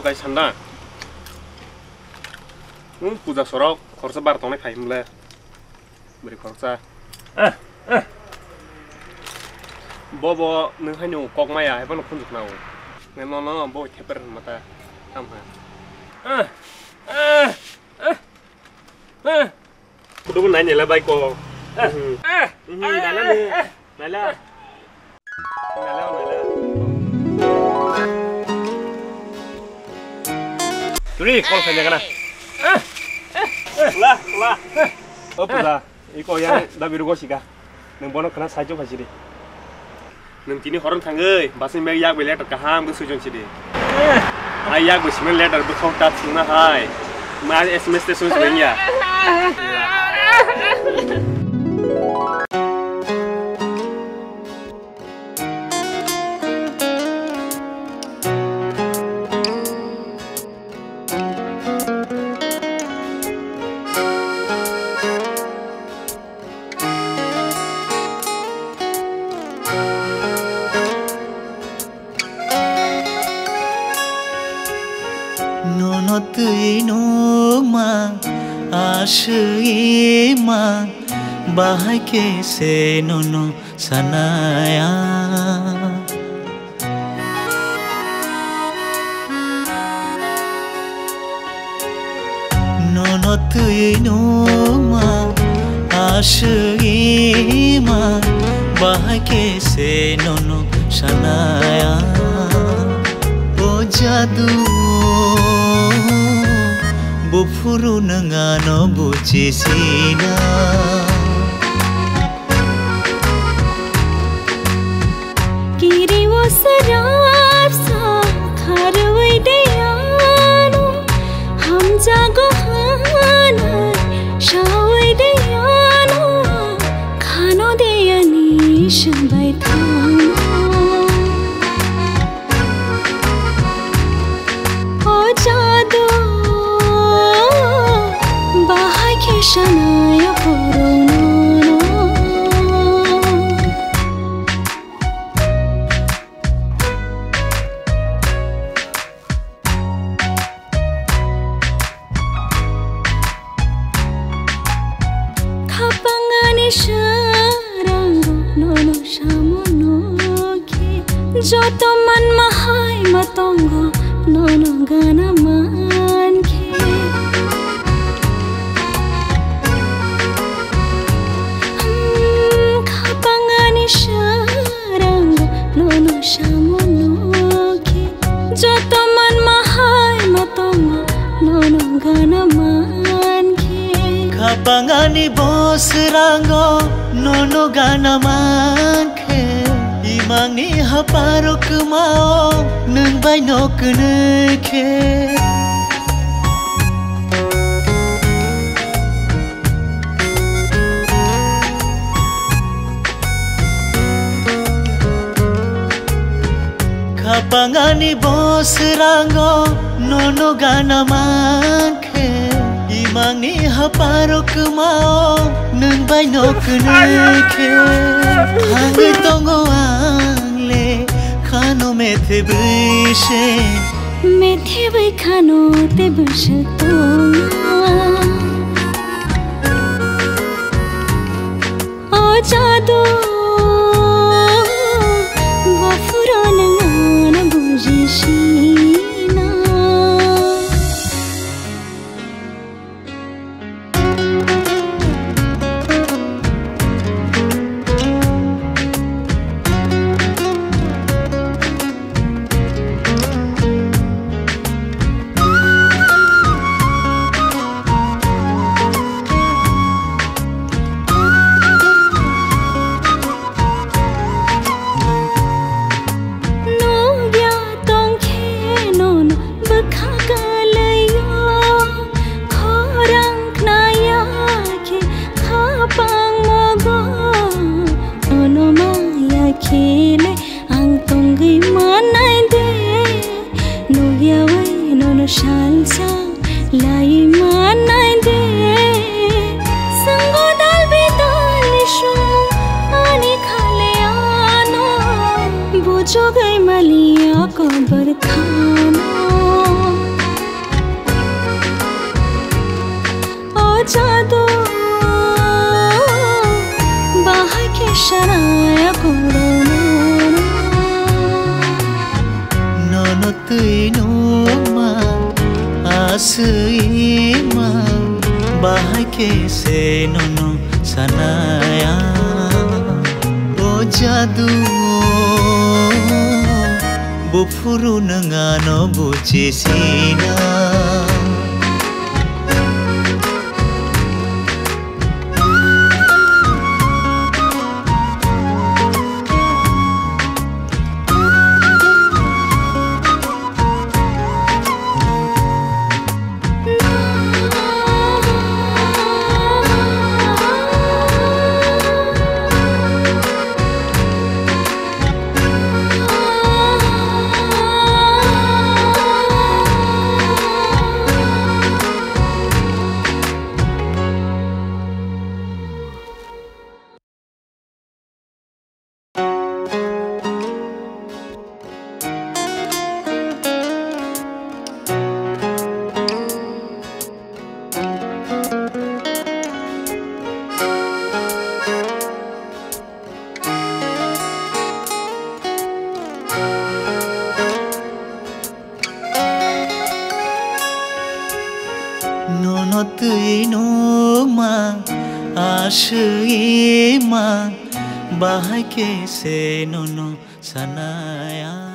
गाय सान्दा पूजा सराव खरसा बार तंनाय खायोमोनलै बोरै खरसा बब नोंहायनो कक माया हेबानो खनजुखनाव न बय थेपर माता आमहा कुदुबो नायनेला बाइक नाला नाला Turi, kalau saya kena. Lah. Apa lah? Iko yang dah biru gosip kah? Neng bono kena saja pasti deh. Neng kini orang tanggai, bahasa Amerika beli letter kaham tu sujon sih deh. Ayah gue sih letter berkau tak suna hai. Mas SMS tu sujon sebenarnya. Asyima bahake se nono sanaya nono tuinuma asyima bahake se nono sanaya o jadu Bufuru nangano bucisina Kiri wo sarab sa kharwai deyano Ham jago hana shawai deyano Khano deyani shambai thano O jadu Shanaya puruno Khapangani sharango nono shamono ke Joto man mahai matongo nono gana man ke Sharango nono shamonoki Joto man mahai matongo nono gana manke Kapangani bos rango nono gana manke Imangni haparok mao nung bay nok neke Kapangani bos rango nono gana manke Imangni haparok mao nung bay nok neke Hangi tongo angle khano methe bishe Methe bai khano te bishe tonga O jadu Shina खेले ang tonggay manay de no yaway no no shansa lai manay de sango dal bedal shu ani khale ano bojo gai maliya ko barkhana asima bahai ke se nono sanaya o jadu bufuru nengano bucisina bahai ke se nono sanaya